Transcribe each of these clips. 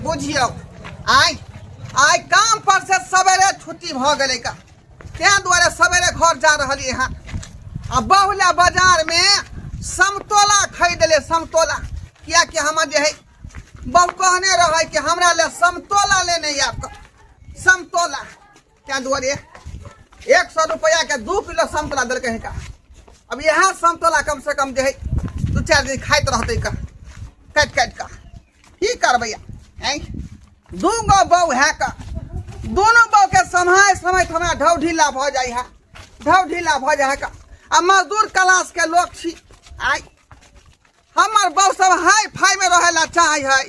बुझियो आई आई काम पर से सवेरे छुट्टी भ गए का त्या द्वारे सवेरे घर जा रही यहाँ अब बहुला बाजार में समतोला खरीद ले समतोला क्या कि हम जे है बहु कहने रहे कि हमरा ले समतोला लेने आप समतोला क्या द्वारे 100 रुपया के 2 किलो समतोला दिल कहीं का अब यहाँ समतोला कम से कम जो है 2-4 दिन खाते रहते का काट काट का की कर भैया दूगो बहू है का दोनों बहू के समय समय हमारा ढौ ढीला भ जाए है ढौ ढीला भ जाए का आ मजदूर क्लास के लोग छी आई हमार बहू सब हाई फाई में रहेला चाहे है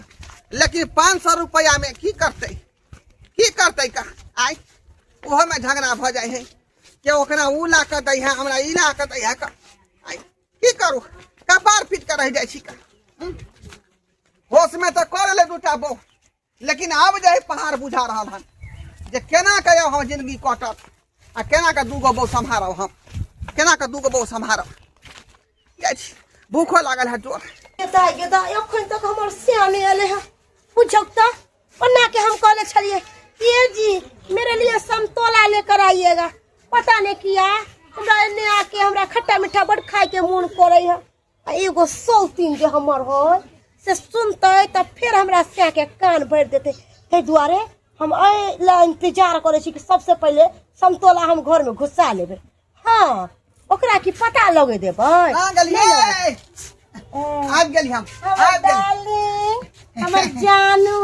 लेकिन 500 रुपया में की करते का आई वह में झगड़ा भ जाए है कि ओकरा उ ला के दै है हमरा ई ला के दै है का आई की करू कपार पीट के रह जाए छी का होश में तो कर ले दूटा बहू लेकिन अब जे पहाड़ बुझा रहा हन जे केना के हम जिंदगी कटत आ केना के दूगो बहू संभारब हम केना के दूगो बहू संभारब भूखो लागल है जोर गेदा एखन तक हमर सियाने आले है पूछक त पन्ना के हम कहले छलिए ये जी मेरे लिए समतोला लेकर आइएगा पता नहीं किया हमरा ने आके हमरा खट्टा मीठा बड़ खाए के मन करे है एगो 100 जो हमर हो से सुनते तब फिर हमरा से के कान भर देते ते दुआरे हम ला इंतजार करे छी कि सबसे पहले समतोला हम घर में घुसा लेबे हां ओकरा की पता लगे देबे हां गलिए आब गेली हम आब डार्लिंग हमर जानू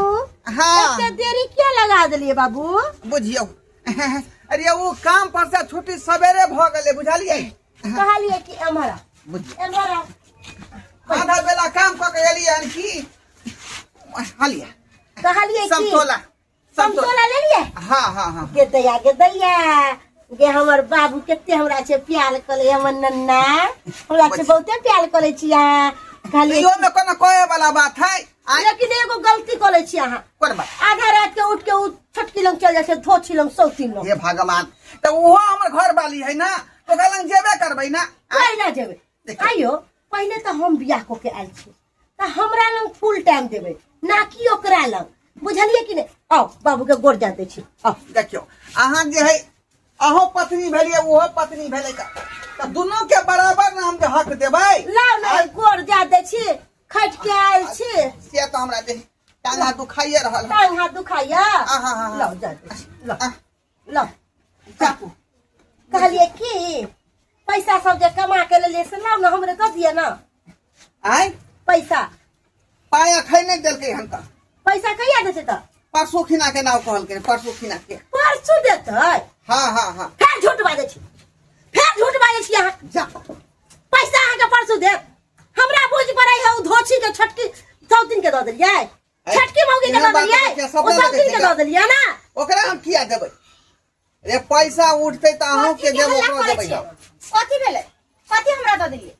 हां इतने देरी क्या लगा दिलिए बाबू बुझियो अरे वो काम पर से छुट्टी सवेरे भ गेले बुझलिए कहलिए कि हमारा बुझियो आधा बेला काम क के एलिए हन की हालिए कहलिए कि समतोला ले लिए हां हां हां के दैया गे हमर बाबू केते हमरा से प्यार करे हमर नन्ना हमरा से बहुते प्यार करे छिया कहलिए यो में कोनो कोए वाला बात है लेकिन एगो गलती करे छी अहाँ कोन बात आधा रात के उठ के उ छटकी लंग चल जाय छै धोछी लंग 100 लंग हे भगवान तो वो हमर घर वाली है ना तो गलंग जेबे करबै ना काहे ना जेबे आइयो पहले तो हम बियाह को के आइल छी त हमरा लंग फुल टाइम देबे ना कि ओकरा लंग बुझलिए कि नहीं आओ बाबू के गोर जाते छी आओ देखियो अहाँ जे है अहो पत्नी भेलिए वो पत्नी भेले का त दोनों के बराबर ना हम के हक देबै लाओ ना गोर जाते छी खट के आइल छी से तो हमरा दे टांग हाथ दुखाइए रहल टांग हाथ दुखाइया हां हां लाओ जाते छी लाओ चाकू कहलिए कि पैसा सब जे कमा के ले से लाओ ना हमरे दे दिए ना आई पैसा पाया खै नहीं देलकै हम का पैसा कहिया देते त परसों खिना के नाव कहल के परसों खिना के परसों देते हां हां हां फिर झूठ बाजे छी यहां जा पैसा आके परसों दे हमरा बुझ पड़ै है धोछी के छटकी 100 के द देलिए छटकी मौगी के द देलिए ओ 100 के द देलिए ना ओकरा हम किया देबै रे पैसा उठते त अहू के देबो ओकरा देबै कथि भेले कथि हमरा द देलिए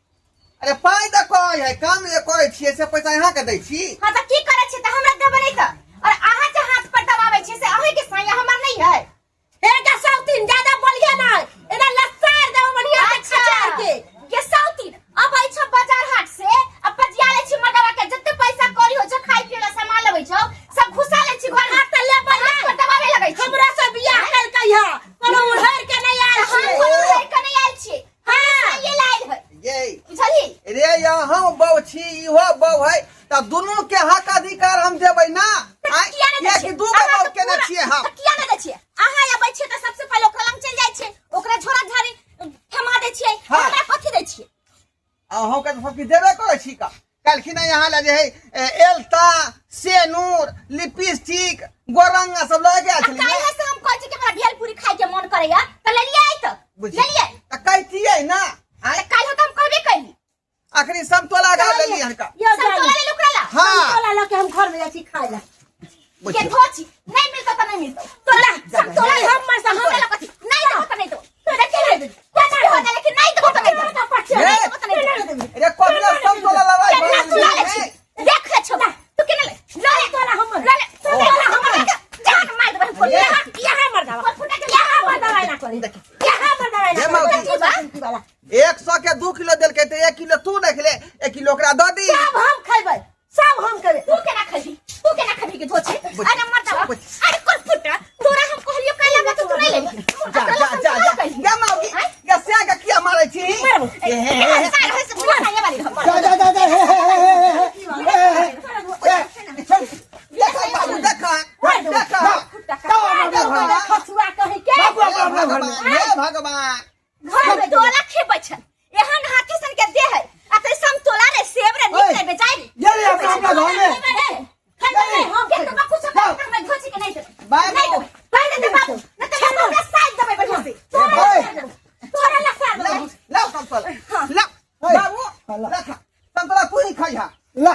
अरे पाई द कहै है काम जे करै छियै से पैसा यहाँ के दै छी हां त की करै छी त हमरा देबै नहीं त और आहा जे हाथ पर दबाबै छी से अही के साया हमर नहीं है एका 100 ज्यादा बोलिए ना एना लसार दे बढ़िया खचार के 100 अब आई छ बाजार हाट से अब पजिया ले छी मडवा के जत्ते पैसा करी हो छ खाई पिए ला सामान लेबै छ सब घुसा ले छी घर हाथ ले बढ़िया दबावे लगै छी हमरा से बियाह कर कहिया कोनो उधर के नहीं आयल छी कोनो उधर के नहीं आयल छी हां ये लाइल है ये बुझली रे यहाँ बहू छी इहो बहू है त दोनों के हक अधिकार हम देबै ना ये कि दू गो बहू के न छियै हम किया न दै छियै अहाँ आबै छियै त सबसे पहले ओकरा लंग चल जाइ छियै ओकरा झोरा झाड़ी थमा दै छियै हमरा कथि दै छियै अहूँ के सब की देबे करै छी का कालखिन यहाँ ले जे है एल्ता सेनूर लिपस्टिक गोरंगा सब लगे आछली काहे से हम कहै छी कि हमरा भेलपुरी खाए के मन करैया त ले लियै त ले लियै त कहतियै ना काल हो त हम कहबे कैली आखिरी समतोला गा लेली हन का समतोला ले लुकरा ला हां समतोला ला के हम घर में जाची खाए ला के धोची नहीं मिलता त नहीं मिलता तोला समतोला हम मर हमरा ला कथि नहीं तो त नहीं तो तोरा के ले दे क्या हो जा लेकिन नहीं तो त नहीं तो रे कोबला समतोला लवाई देख ले छोड़ा तू के ले ले तोला हम ले तोला हम जान मार दे बोल यहां मर दवा यहां मर दवा ना करी यहां मर दवा ना 100 के 2 किलो देल के त 1 किलो तू देख ले 1 किलो ओकरा द दी सब हम खैबै सब हम करे तू केना खबी के पोछे अरे मत दवा अरे कोन फुटा तोरा हम कहलियो काला बा तू नहीं ले जा मौगी या सेगा किया मारै छी देखा बाबू देखा फसुआ कहि के हे भगवान घर में डोला खेबै छ एहन हाथी सन के दे है अते समतोला रे सेब रे निकले बेचाई ये ले अपना घर में हम के तो बापू सब कर में घोची के नहीं दे नहीं दे पहले दे बापू न तो हम के साइड दबे बैठो से तोरा लखा दे ला संतोला ला बाबू रखा संतोला तू ही खाइहा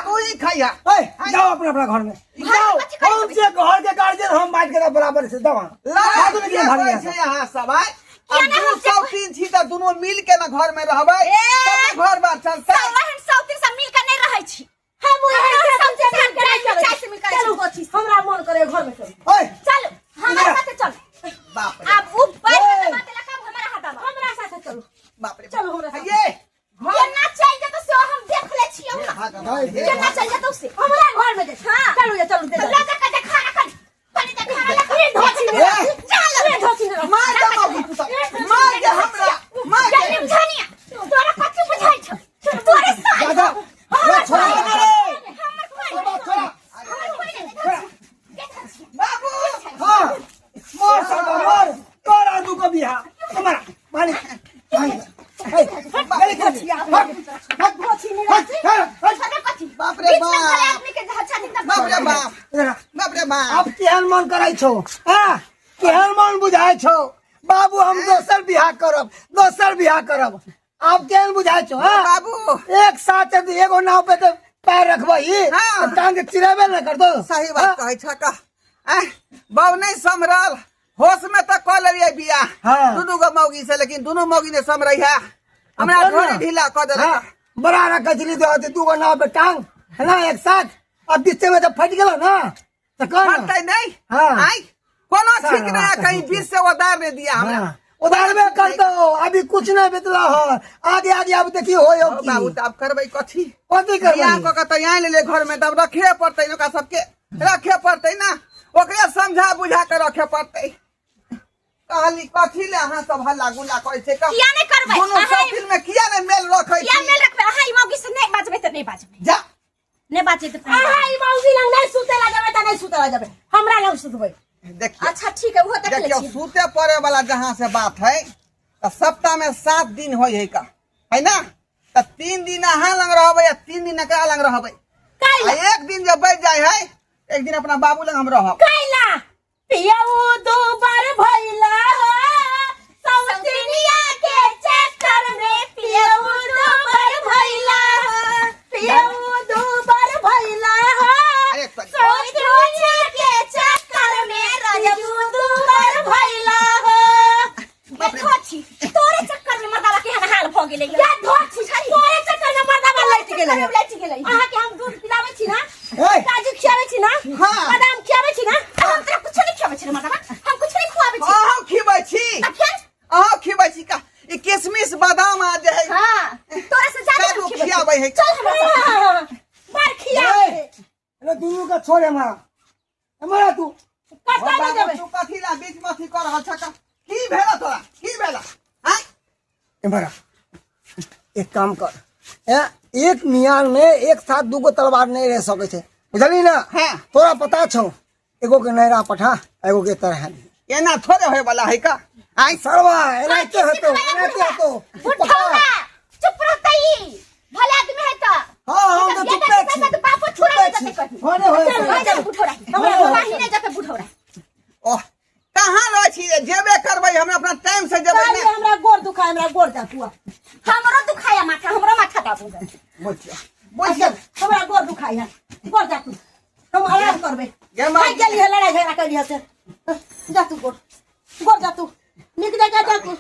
तू ही खाइहा जाओ अपना अपना घर में जाओ हम से घर के गार्जियन हम बात के बराबर से दवा ला यहाँ सब है अब 203 छी त दोनों मिल के ना घर में रहबै तब घर बात चलता वहन सौतीन सब मिल के नहीं रहै छी हम समझे मिल के नहीं चाय से मिल के चलो गोची हमरा मन करे घर में चल चलो हमारे साथ चल बाप रे अब ऊपर से बात लगा हमारा हाथ में हमरा साथ चलो बाप रे चलो हमरा साथ ये ये ना चाहिए तो से हम देख ले छी हम ये ना चाहिए तो से हमरा घर में दे हां चलो ये चलो दे ला जा के खाना खा पानी दे खाना ला ये ढोची में चल ये ढोची में मार दे मौगी तू सब मार दे हमरा मार दे जानिया तोरा कछु बुझाई छ तोरे साथ दादा ये छोड़ा बाबू हां मोर सब मोर तोरा दू को बिहा हमारा मालिक गली कर ढोची में बाप रे बाप बाप रे बाप बाप रे बाप अब केहन मन करे छो हां केहन मन बुझाय छो बाबू हम दोसर बिहा करब आप केहन बुझाय छो हां बाबू एक साथ एगो नाव पे तो पैर रखबई हाँ। टांग चिराबे न कर दो सही बात कहै छ का बहु नहीं समरल होश में तो कह लेलिए बिया हाँ। दुनू गो मौगी से लेकिन दोनों मौगी ने समरई है हमरा अपन ढोरी ना। ढीला कर देलक हाँ, बड़ा रखली दो दू गो नाव पे टांग है ना एक साथ अब बीच में तो फट गेलो ना तो कर फटतै नहीं हाँ। आई कोनो ठीक हाँ, नहीं है कहीं बीच से उधार नहीं दिया हमरा उधार में कर दो अभी कुछ नहीं बितला हो आगे आगे अब देखिए हो बाबू त अब करबै कथी कथी बियाह करबई क के त यहाँ ले घर में तब रखे पड़तै ओकरा सबके रखे पड़तै ना ओकरे समझा बुझा के रखे पड़तै कहली कथी ले अहाँ सब हल्ला गुल्ला करै छै किया नहीं करबै दोनों सब फिल्म में किया ने मेल रखै किया छी मेल रखबे हां ई मौगी से नहीं बाजबे त नहीं बाजबे जा नहीं बाजे तो ई मौगी लंग नहीं सुतेला जाबे त नहीं सुतेला जाबे हमरा लंग सुतबै देखिए अच्छा ठीक है वो देख ले देखियो छी सूते पड़े वाला जहाँ से बात है तो सप्ताह में 7 दिन होय है का है ना तो 3 दिन अहाँ लंग रहबै या 3 दिन एकरा लंग रहबै काइला आ एक दिन जब बच जाय है एक दिन अपना बाबू लंग हम रहब काइला पियाऊ दो बार भइला सौतिनिया के चक्कर में पियाऊ दो बार भइला पियाऊ दो बार भइला अरे सौतिनिया के चक्कर में रजबू दो बार भइला देखो छी तोरे चक्कर में मर्दावा के हम हाल भ गेलै क्या धोछ तोरे चक्कर में मर्दावा लैट गेलै लैट गेलै अहाँ के हम दूध पिलाबै छी ना ए काजू खियाबै छी ना हाँ। बादाम खियाबै छी ना हम तोरा कुछ नहीं खियाबै छी मर्दावा हम कुछ नहीं खुआबै छी अहाँ खिबै छी आ फिर अहाँ खिबै छी का ई किशमिश बादाम आ जे है हां तोरा से ज्यादा काजू हम खियाबै खियाबै है चल हमरा साथ बार खियाबै अरे दोनों का छोड़ हमारा तू कष्टा नहीं बाबू देबै तू कथी ला बीच में अथी कर रहल छ का की भेला तोरा की भेला हैं हमारा एक काम कर एक मियान में एक साथ दूगो तलवार नहीं रह सके छे बुझली ना हाँ। तोरा पता छो एगो के नहरा पठा एगो के तरह एना थोड़े होय वाला है का आई सरवा एनाते हतो बुढ़ौरा चुप रहतई भले आदमी है त हां हम तो चुपे छी तो बापू छोड़े देते कथी होने होए जा बुढ़ौरा हमरा बाहिने जाके बुढ़ौरा ओह कहाँ रह छी जेबे करबै हम अपना टाइम से जेबै काहे ना हमरा गोड़ दुखाय हमरा गोड़ जा तू हमरो दुखाया माथा हमरो माथा दाबू बोलिए हमरा गोड़ दुखाय है गोड़ जा तू हम आराम करबे गे माँ। भाग गेली है लड़ाई झगड़ा कर से जा तू गोड़ जा तू निक जा तू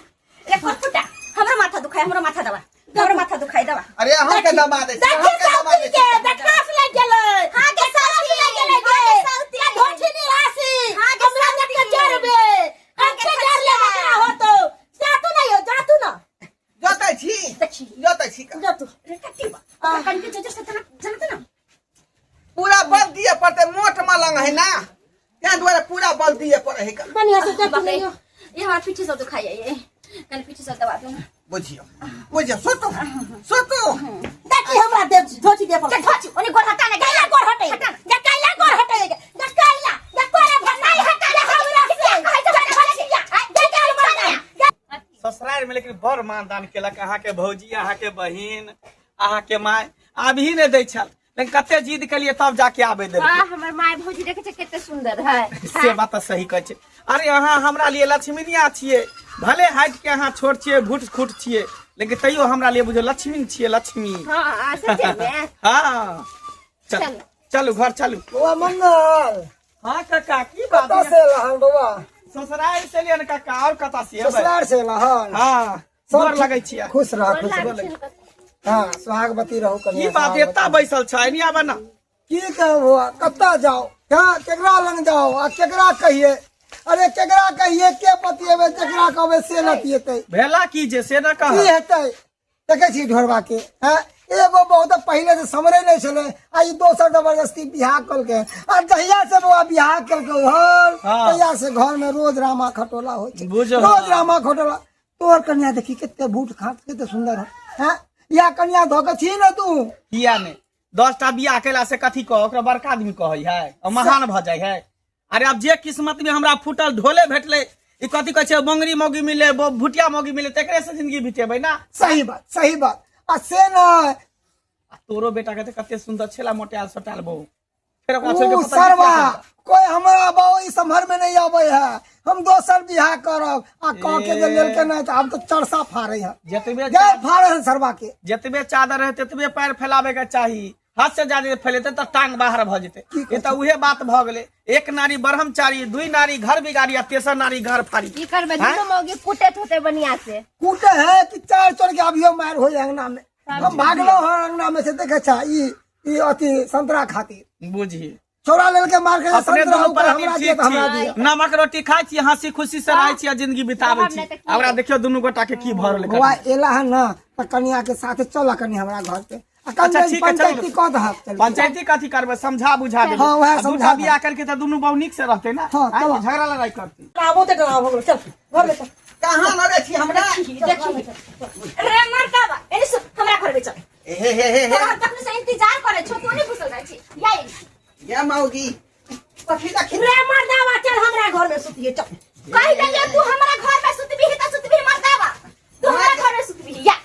एक फुटा हमरो माथा दुखाया हमरो माथा दबा हमरो माथा दुखाई दबा अरे अहाँ के दबा दे छी, अहाँ के दबा दे छी। देखलास लग गेलै हां के साथी लग गेलै गे क्या धोठी नहीं रासी हां के हमरा साथी के जरबे आके डर ले बकरा हो तो जा तू नहीं हो जा तू ना जोतै छी देखी जोतै छी का जा तू रे कट्टी बा कन के जो से तना जानते ना पूरा बल दिए पड़ते मोट मलंग है ना ते द्वारे पूरा बल दिए पड़े है का बढ़िया से चल बाप रे, नहीं ये हमारा पीछे से दुखाई है ये। कल पीछे से दबा दूं। बुझियो सोतो देखी हमरा दे धोती दे पर चल धोची, ओने गोर हटा ना, कैला गोर हटे जा कैला गोर हटे जा कैला जा तोरे भनाई हटा ले हमरा से जा कैला बना ससुराल में लेकिन बड़ मानदान केलक अहाँ के भौजी, अहाँ के बहिन, अहाँ के माय अभी नहीं दै छल, लेकिन कते जिद के लिए तब जाके आबे दे। हां, हमर माय भौजी देखे छै कते सुंदर है। से बात सही कहै छै। अरे अहाँ हमरा लिए लक्ष्मीनिया छियै, भले हाइट के अहाँ छोट छियै, भूट खूट छियै, लेकिन तैयो हमरा लिए बुझो लक्ष्मी छियै, लक्ष्मी। हां, सच्चे में। हाँ चल चलू घर चलू। बुआ मंगल हाँ काका की बात कता है? से रहन बुआ? ससुराल से लिए न काका, और कता से एबै? ससुराल से रहन। हाँ गोर लगै छियै। खुश रह खुश रह। हाँ सुहागवती रहू की कन्या। बात एता बैसल छै नहीं आबे ना? की कहू बुआ, कत्ता जाओ क्या केकरा लंग जाओ आ केकरा कहिए? अरे केकरा कहिए के पतिएबे, केकरा कहबे से लतिएतै। भेला की जे से न की कह। हेतै? देखे छी ढोरबा के हैं, एगो बहुत पहले से समरे नहीं छले, आ ई दोसर जबरदस्ती बियाह कलके, आ जहिया से बुआ बियाह कलके घर, हाँ। तहिया से घर में रोज रामा खटोला होय छै। बुझो। रोज रामा खटोला। तोर कन्या देखी कते बूट खाट कते सुंदर है, हैं? या कन्या धोके छी न तू? किया ने 10टा बियाह केला से कथी कह, ओकरा बड़का आदमी कहै है, और महान भ जाय है। अरे अब जे किस्मत में हमरा फूटल ढोले भेटले, ई कथी कहै छै बंगरी मौगी मिले, भुटिया मौगी मिले, तेकरे से जिंदगी बीतेबै ना। सही बात। आ से न तोरो बेटा के कते सुंदर छेला, मोटाल सोटाल बहु, फिर ओकरा छोड़ के ऊ पता सरवा नहीं क्या कोई हमरा बाबू ई सम्हर में नहीं आवे है, हम दोसर बियाह करब आ कह के जे लेल के नहीं त अब तो चरसा फाड़े है, जतबे जय फाड़े है सरवा के। जतबे चादर है ततबे पैर फैलावे के चाही, हाथ से ज्यादा फैलेते तो टांग बाहर भ जेते। ये तो उहे बात भ गेले, एक नारी ब्रह्मचारी, दुई नारी घर बिगाड़ी, तेसर नारी घर फाड़ी। की करबे, दुनो मौगी कुटत होते बनिया से। कूटे है कि चार चोर के अभियो मार हो अंगना में। हम भागलो है अंगना में से, देखे छा ई अति संतरा खातिर बुझी छोरा लेल के मार के अपने संतरा दुनू ऊपर पर हमरा दिए त हमरा दिए। नमक रोटी खाई छी, हंसी खुशी से रहै छी, जिंदगी बिताबै छी। हमरा देखियो दुनू गोटा के की भर ले। बुआ एला है ना त कन्या के साथे चल कन्या हमरा घर पे। अच्छा ठीक है, पंचायती कह दहक। पंचायती कथी करबे, समझा बुझा देबे। हाँ, वह आ समझा दूटा दे। बियाह करके त दुनू बहु नीक से रहते ना। हाँ, आइ चलो। झगड़ा लड़ाई करती। आबो ते डराव हो गेल चल घर में चल। कहां लगे छी हमरा? रे मर्दावा, एने से हमरा घर में चल। हे तोहर तखन से इंतजार करे छो, तू नहीं घुसल रहै छी। या मौगी कथी देखी रे मर्दावा चल हमरा घर में सुतिए चल। कह देलिए तू हमरा घर में सुतबी त सुतबी मर्दावा, तू हमरा घर में सुतबी। या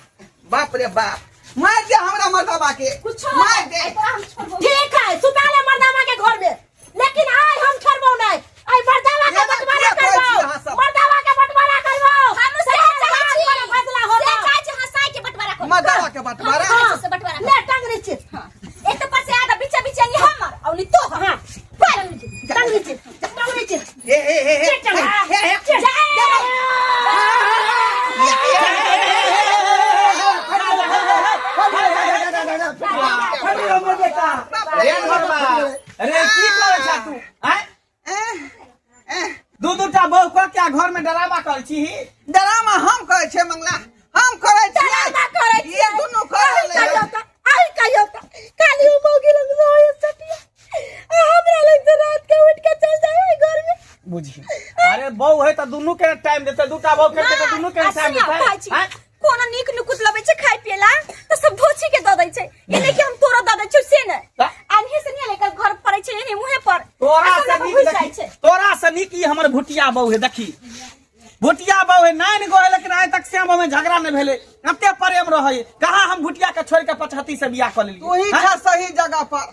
बाप रे बाप, मार दे हमरा मर्दाबा के, कुछ मार दे। हम छोड़बो। ठीक है सुता ले मर्दावा के घर में, लेकिन आज हम छोड़बो नहीं। आई मर्दावा के ये बंटवारा कोई चीज करबो, यहाँ सब। मर्दावा के बंटवारा करबो। हम से चाहे छी, फैसला हो से चाहे छी हंसाई के बंटवारा कर। मर्दाबा के बंटवारा? हां, से बंटवारा कर। ले टांग नीचे। एक तो पर से आधा बीच बीच नहीं हमर और नहीं तो हां टांग नीचे टांग नीचे। हे अरे की करे छा तू? हैं? दू-दूटा बहु को क्या घर में डरावा कर छी? डरामा हम करे छे मंगला, हम करे छी। डरामा करे छी। ये दुनु करे ले। आई कहियो त खाली उ मौगी लग रोए सटिया। हमरा लग तो रात के उठ के चल जाए घर में। बुझी अरे बहु है तो दुनू के टाइम देते, दूटा बहु करते तो दुनू के टाइम देते हैं। कोनो नीक नुकुत लबे छै खाय पियला त सब धोची के द दै छै। एने कि हम तोरा द दै छै से ने आन्ही से नहीं लेकर घर पड़े छै एने मुहे पर। तोरा ऐसा से ना नीक घुस देखी, जाइ छै। तोरा से नीक ई हमर भुटिया बहु है। देखी भुटिया बहु है, नाइन गो है, लेकिन आज तक श्याम में झगड़ा नहीं भेले, कते प्रेम रहे। कहाँ हम भुटिया के छोड़ के 75 से बियाह कर लेली। तू ही था सही जगह पर।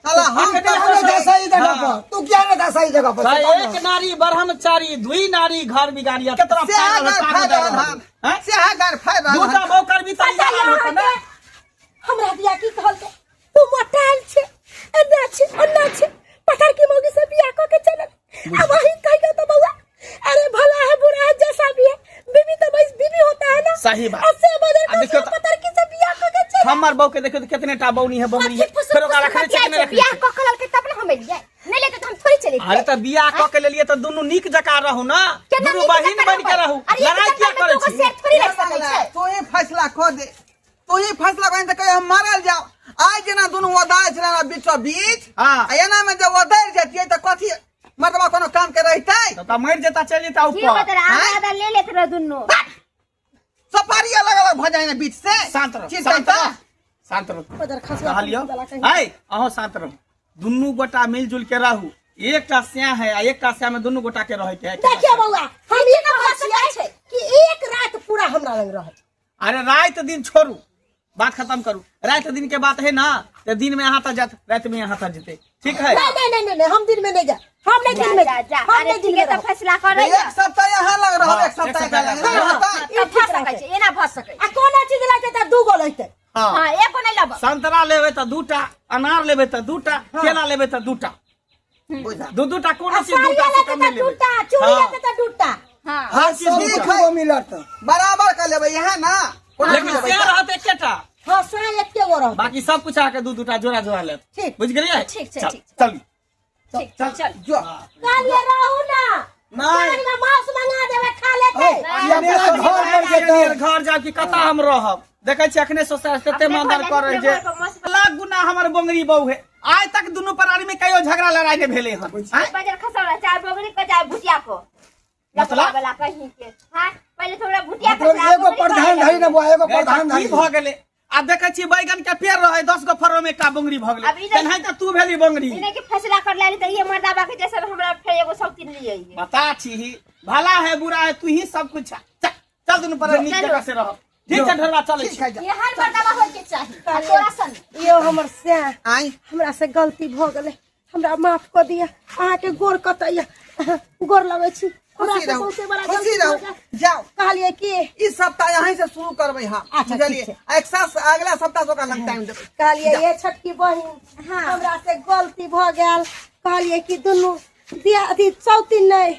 साला हम हाँ, था सही जगह पर, तू क्या ना था सही जगह पर? एक नारी ब्रह्मचारी, दुई नारी घर बिगाड़िया के तरफ से अगर फायदा दूटा बहु कर भी तैयार होता ना। हमरा दिया की कहल के तू मोटाल छे, अन्ना छे पठार की मौगी से बियाह क के चलल। अब वही कहियो तो बउआ, अरे भला है बुरा है जैसा भी है, बीवी तो बस बीवी होता है ना। सही बात। ऐसे बजे अब देखियो तो पठार की से बियाह क के चलल। हमर बहु के देखियो तो कितने टा बौनी है, बमरी है, फिर ओकरा रखले छै कि नहीं रखले बियाह छै? क कलल के तब ना हम एलिए, नहीं लेके तो हम थोड़ी चले। अरे तो बियाह क के लेलिए तो दुनू नीक जका रहू ना, दुनू बहिन बन के रहू। लड़ाई क्या करे छी? सेट थोड़ी रह सकै छै। तू ही फैसला खो दे, तू ही फैसला कहीं तो कहीं हम मारल जाओ। आज जना दुनू वदाय छले ना बीचो बीच, हाँ। एना में जब वदाय जतिए तो कथी मतलब कोनो तो मर जेता चल जेता की होत ऊपर रहा आधा ले लेत रह दुन्नु सफारी अलग अलग भ जाए ना बीच से शांत रहो चीज शांत करता रहो शांत रहो बजर खसवा कहलियो दला कहीं। है अहो शांत रहो दुनू गोटा मिलजुल के रहू एकटा स्या है आ एकटा स्या में दुनू गोटा के रहे के है देखिए बउआ हम ये कह छियै कि एक रात पूरा हमरा लग रहे। अरे रात दिन छोड़ू बात खत्म करू रात दिन के बात है ना तो दिन में यहाँ तक जात रात में यहाँ तक जीते ठीक है नहीं हम दिन में नहीं जा हम नहीं दिन में जा जा हम अरे नहीं दिन ठीक है में तो फैसला कर एक सप्ताह यहाँ लग रहा एक सप्ताह एक सप्ताह का लग लग रहा। रहा तो फस सकै छै एना फस सकै आ कोना चीज लाते त दू गो लेते। हाँ हां एको नै लब संतरा लेबे तो दूटा अनार लेबे तो दूटा केला लेबे तो दूटा बुझा दूटा कोनो चीज साड़िया दूटा से लेते कम त नहीं लेबे टूटा चूड़ी हाँ। लेते त टूटा। हां हर चीज सब दूटा को मिलत बराबर कर लेबै यहाँ ना कोनो लेकिन चीज लेबै से रहते एकेटा हां साया एके गो रह। बाकी सब कुछ आके दूटा जोड़ा जोड़ा ले ठीक। बुझ गेलिए ठीक छै, चल, ठीक चल ठीक चल जो कालिए रहू ना नहीं। ना मांस मंगा देवे खा लेते। अपना घर पर जेतै घर जाब कि कता हम रहब देखे छी अखने सोसाइटी कते मंदर कर रहे जे लाख गुना हमर बोंगरी बहू है आज तक दोनों प्राणी में कहियो झगड़ा लड़ाई ने भेले हन बजर खसौड़ा चाय बोगरी को चाय भुटिया को मतलब? वाला कहीं के हां पहले थोड़ा भुटिया मतलब एगो प्रधान धरी ना बुआ एगो प्रधान की धरी भ गेले अब देखे छी बैगन के पेड़ रहे 10 गो फरो में का बोंगरी भ अब गेले ई नहीं- तनहाई त तू भेली बोंगरी इने के फैसला कर लाली त ये मर्दाबा के जैसे हमरा फिर एगो सब तीन लिए ये बता छी भला है बुरा है तू ही सब कुछ है। चल चल दोनों प्राणी नीक जगह से रह ठीक है ढरवा चले ठीक है जा ये हर मर्दाबा होय के चाहिए आ तोरा सन यो हमर से आई हमरा से गलती भ गेले हमरा माफ कर दिया। अहाँ के गोर कतैया गोर लगे छी हमरा खुशी से रहू बहुते बड़ा खुशी गलती भ रहू गेल। जाओ कहलिए कि इस सप्ताह यहाँ से शुरू करबै हाँ अच्छा, बुझलिए ठीक एक साथ अगला सप्ताह से ओकरा लग टाइम देबै कहलिए ये छोटकी बहिन हाँ। हमरा से गलती भ गेल। कहलिए कि दुनू दिया अथी चौथिन नहीं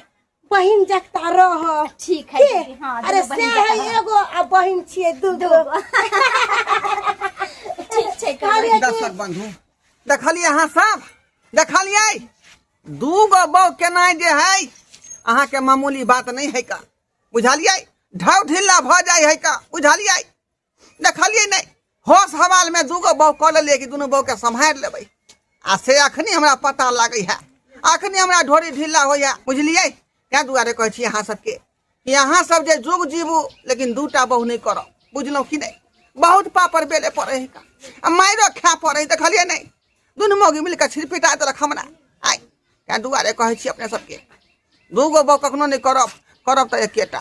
बहिन जकता रह ठीक है के? दीदी, हाँ, अरे दुनू से बहिन है जकाँ एगो आ बहिन छिए दूगो। ठीक छै कहलिए कि दर्शक बंधु देखलिए अहाँ सब देखलिए दू गो बहू केनाइ जे है अहाँ के मामूली बात नहीं है का बुझलिए ढाउ ढिल्ला भ जाए है का बुझलिए देखलिए नहीं होश हवाल में दू गो बहू कह लेलिए कि दुनू बहू के सम्हारि लेबै आ से अखनी हमरा पता लागे है अखनी हमरा ढोरी ढिल्ला होइया बुझलिए क्या दुआरे कहै छी अहाँ सबके कि अहाँ सब जे जुग जीबू लेकिन दूटा बहू नहीं करब बुझलहुँ कि नहीं बहुत पापर बेले पड़े है का आ माइरो खा पड़े देखलिए नहीं दुनू मौगी मिलकर छिड़पिटा देलक हमरा आइ क्या दुआरे कहै छी अपने सबके दू गो बहू कखनो नहीं करब करब तऽ एकेटा